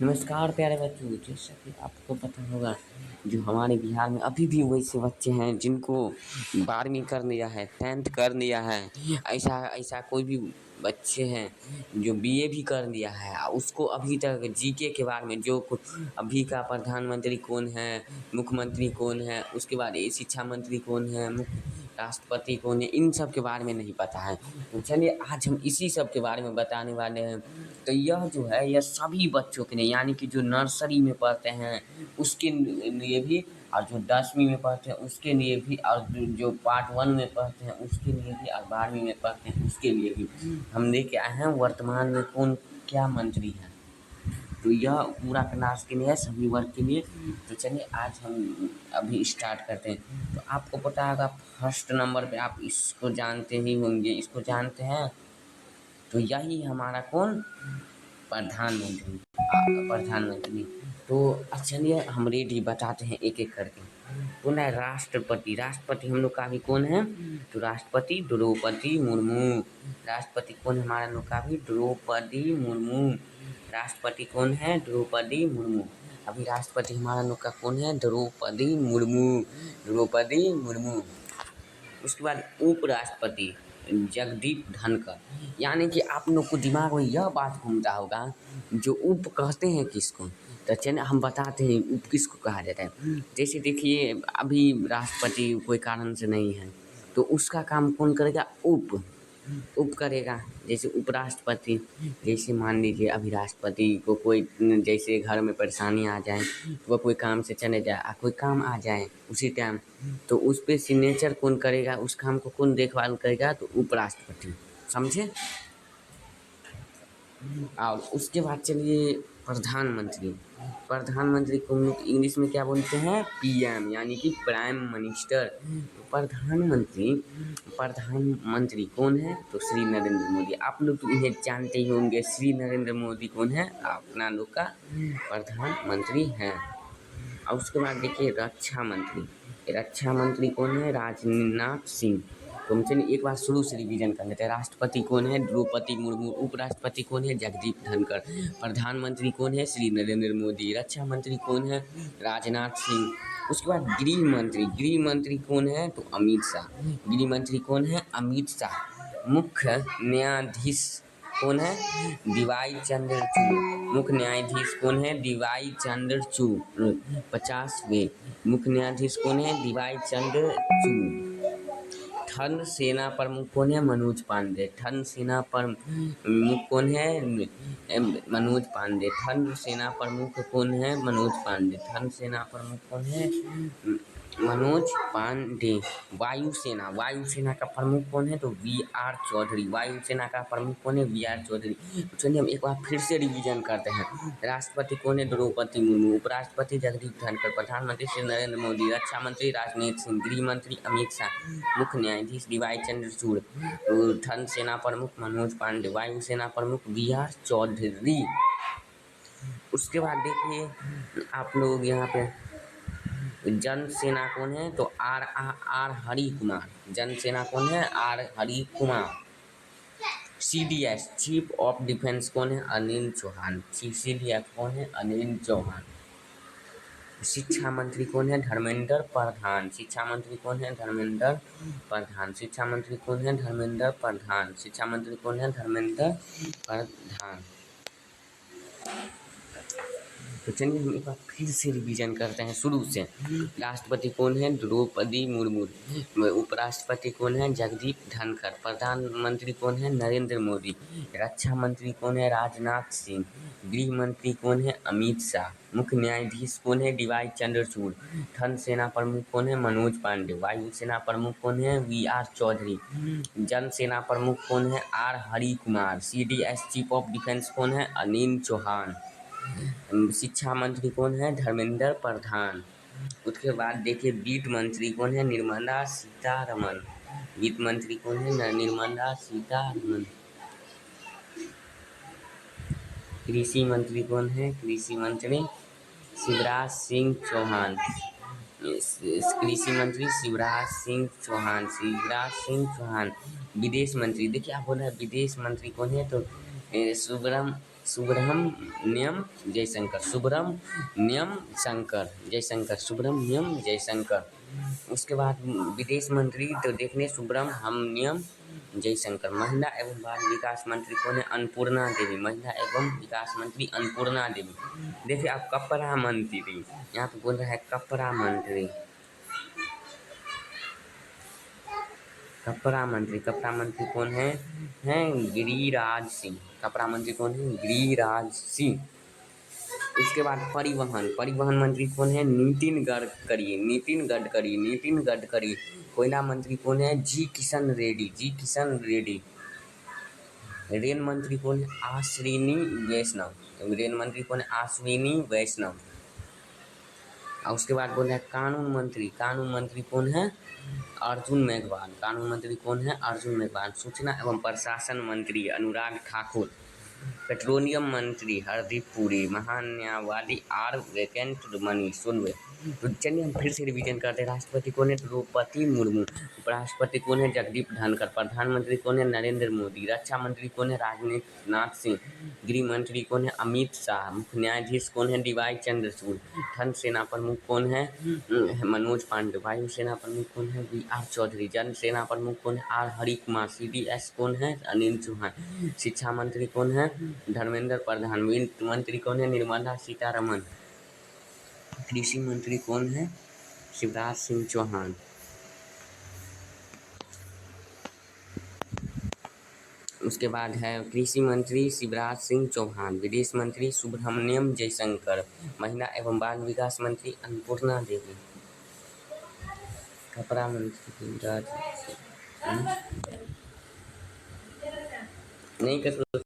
नमस्कार प्यारे बच्चों, जैसा कि आपको पता होगा जो हमारे बिहार में अभी भी वैसे बच्चे हैं जिनको 12वीं कर लिया है, 10th कर लिया है। ऐसा ऐसा कोई भी बच्चे हैं जो बीए भी कर लिया है उसको अभी तक जीके के बारे में जो अभी का प्रधानमंत्री कौन है, मुख्यमंत्री कौन है, उसके बाद ये शिक्षा मंत्री कौन है, राष्ट्रपति कौन है, इन सब के बारे में नहीं पता है। तो चलिए आज हम इसी सब के बारे में बताने वाले हैं। तो यह जो है यह सभी बच्चों के लिए यानी कि जो नर्सरी में पढ़ते हैं उसके लिए भी, और जो 10वीं में पढ़ते हैं उसके लिए भी, और जो पार्ट 1 में पढ़ते हैं उसके लिए भी, और 12वीं में पढ़ते हैं उसके लिए भी हम लेके आए हैं वर्तमान में कौन क्या मंत्री है। तो यह पूरा क्लास के लिए है, सभी वर्ग के लिए। तो चलिए आज हम अभी स्टार्ट करते हैं। तो आपको पता होगा फर्स्ट नंबर पे आप इसको जानते ही होंगे, इसको जानते हैं। तो यही हमारा कौन प्रधानमंत्री प्रधानमंत्री। तो चलिए हम रेडी बताते हैं एक एक करके। तो ना राष्ट्रपति, राष्ट्रपति हम लोग का भी कौन है, तो राष्ट्रपति द्रौपदी मुर्मू। राष्ट्रपति कौन है हमारा लोग का भी, द्रौपदी मुर्मू। राष्ट्रपति कौन है, द्रौपदी मुर्मू। अभी राष्ट्रपति हमारा लोग का कौन है, द्रौपदी मुर्मू, द्रौपदी मुर्मू। उसके बाद उपराष्ट्रपति जगदीप धनखड़। यानी कि आप लोग को दिमाग में यह बात घूमता होगा जो उप कहते हैं किसको। तो चलिए हम बताते हैं उप किसको कहा जाता है। जैसे देखिए अभी राष्ट्रपति कोई कारण से नहीं है तो उसका काम कौन करेगा, उप करेगा। जैसे उपराष्ट्रपति, जैसे मान लीजिए अभी राष्ट्रपति को कोई जैसे घर में परेशानी आ जाए, वह कोई काम से चले जाए, कोई काम आ जाए उसी टाइम, तो उस पर सिग्नेचर कौन करेगा, उस काम को कौन देखभाल करेगा, तो उपराष्ट्रपति। समझे। और उसके बाद चलिए प्रधानमंत्री। प्रधानमंत्री को हम लोग इंग्लिश में क्या बोलते हैं, पीएम, यानी कि प्राइम मिनिस्टर। प्रधानमंत्री प्रधानमंत्री कौन है, तो श्री नरेंद्र मोदी। आप लोग तो इन्हें जानते ही होंगे, श्री नरेंद्र मोदी कौन है, अपना लोग का प्रधानमंत्री हैं। और उसके बाद देखिए रक्षा मंत्री। रक्षा मंत्री कौन है, राजनाथ सिंह। तो हम चलिए एक बार शुरू से रिवीजन कर लेते हैं। राष्ट्रपति कौन है, द्रौपदी मुर्मू। उपराष्ट्रपति कौन है, जगदीप धनखड़। प्रधानमंत्री कौन है, श्री नरेंद्र मोदी। रक्षा मंत्री कौन है, राजनाथ सिंह। उसके बाद गृह मंत्री, गृह मंत्री कौन है, तो अमित शाह। गृह मंत्री कौन है, अमित शाह। मुख्य न्यायाधीश कौन है, डीवाई चंद्रचूड़। मुख्य न्यायाधीश कौन है, डीवाई चंद्रचूड़। 50वें मुख्य न्यायाधीश कौन है, डीवाई चंद्रचूड़। थल सेना प्रमुख कौन है, मनोज पांडे। थल सेना प्रमुख कौन है, मनोज पांडे। थल सेना प्रमुख कौन है, मनोज पांडे। थल सेना प्रमुख कौन है, मनोज पांडे। वायुसेना, वायुसेना का प्रमुख कौन है, तो वी.आर. चौधरी। वायुसेना का प्रमुख कौन है, वी.आर. चौधरी। तो चलिए हम एक बार फिर से रिवीजन करते हैं। राष्ट्रपति कौन है, द्रौपदी मुर्मू। उपराष्ट्रपति जगदीप धनखड़। प्रधानमंत्री श्री नरेंद्र मोदी। रक्षा मंत्री राजनाथ सिंह। गृह मंत्री अमित शाह। मुख्य न्यायाधीश डीवाई चंद्रचूड़। थल सेना प्रमुख मनोज पांडे। वायुसेना प्रमुख वी.आर. चौधरी। उसके बाद देखिए आप लोग यहाँ पे जन सेना कौन है, तो आर हरि कुमार। जन सेना कौन है, R Hari Kumar. CDS chief of defence कौन है, अनिल चौहान। सीडीएफ कौन है, अनिल चौहान। शिक्षा मंत्री कौन है, धर्मेंद्र प्रधान। शिक्षा मंत्री कौन है, धर्मेंद्र प्रधान। शिक्षा मंत्री कौन है, धर्मेंद्र प्रधान। शिक्षा मंत्री कौन है, धर्मेंद्र प्रधान। तो चलिए हम एक बार फिर से रिवीजन करते हैं शुरू से। राष्ट्रपति कौन है, द्रौपदी मुर्मू। उपराष्ट्रपति कौन है, जगदीप धनखड़। प्रधानमंत्री कौन है, नरेंद्र मोदी। रक्षा मंत्री कौन है, राजनाथ सिंह। गृह मंत्री कौन है, अमित शाह। मुख्य न्यायाधीश कौन है, डीवाई चंद्रचूड़। थल सेना प्रमुख कौन है, मनोज पांडे। वायु सेना प्रमुख कौन है, वी.आर. चौधरी। जन सेना प्रमुख कौन है, R Hari Kumar. CDS chief of defence कौन है, अनिल चौहान। शिक्षा मंत्री कौन है, धर्मेंद्र प्रधान। उसके बाद देखिए वित्त मंत्री कौन है, निर्मला सीतारमन। वित्त मंत्री कौन है, निर्मला सीतारमन। कृषि मंत्री कौन है, कृषि मंत्री शिवराज सिंह चौहान। कृषि मंत्री शिवराज सिंह चौहान, शिवराज सिंह चौहान। विदेश मंत्री देखिए आप बोल रहे हैं विदेश मंत्री कौन है, तो सुब्रह्मण्यम जयशंकर, सुब्रह्मण्यम शंकर जयशंकर, सुब्रह्मण्यम जयशंकर। उसके बाद विदेश मंत्री तो देखने सुब्रह्मण्यम जयशंकर। महिला एवं बाल विकास मंत्री कौन है? अन्नपूर्णा देवी, महिला एवं विकास मंत्री अन्नपूर्णा देवी। देखिए आप कपड़ा मंत्री, यहाँ पे बोल रहा है कपड़ा मंत्री, कपड़ा मंत्री, कपड़ा मंत्री कौन है? गिरिराज सिंह। कपड़ा मंत्री कौन है? गिरिराज सिंह। उसके बाद परिवहन, परिवहन मंत्री कौन है? नितिन गडकरी, नितिन गडकरी, नितिन गडकरी। कोयला मंत्री कौन है? जी किशन रेड्डी, जी किशन रेड्डी। रेल मंत्री कौन है? अश्विनी वैष्णव, रेल मंत्री कौन है? अश्विनी वैष्णव। और उसके बाद बोल रहे हैं कानून मंत्री, कानून मंत्री कौन है? अर्जुन मेघवाल, कानून मंत्री कौन है? अर्जुन मेघवाल। सूचना एवं प्रशासन मंत्री अनुराग ठाकुर। पेट्रोलियम मंत्री हरदीप पुरी। महान्यायवादी आर वेंकट मणि सुनवे। तो चलिए हम फिर से रिवीजन करते हैं। राष्ट्रपति कौन है? द्रौपदी मुर्मू। उपराष्ट्रपति कौन है? जगदीप धनखड़। प्रधानमंत्री कौन है? नरेंद्र मोदी। रक्षा मंत्री कौन है? राजनाथ सिंह। गृह मंत्री कौन है? अमित शाह। मुख्य न्यायाधीश कौन है? डीवाई चंद्रचूड़। थल सेना प्रमुख कौन है? मनोज पांडे। वायु सेना प्रमुख कौन है? BR चौधरी। जल सेना प्रमुख कौन है? R हरिकुमार। CDS कौन है? अनिल चौहान। शिक्षा मंत्री कौन है? धर्मेंद्र प्रधान। वित्त मंत्री कौन है? निर्मला सीतारमन। कृषि मंत्री कौन है? शिवराज सिंह चौहान। उसके बाद है कृषि मंत्री शिवराज सिंह चौहान। विदेश मंत्री सुब्रह्मण्यम जयशंकर। महिला एवं बाल विकास मंत्री अन्नपूर्णा देवी। कपड़ा मंत्री नहीं कर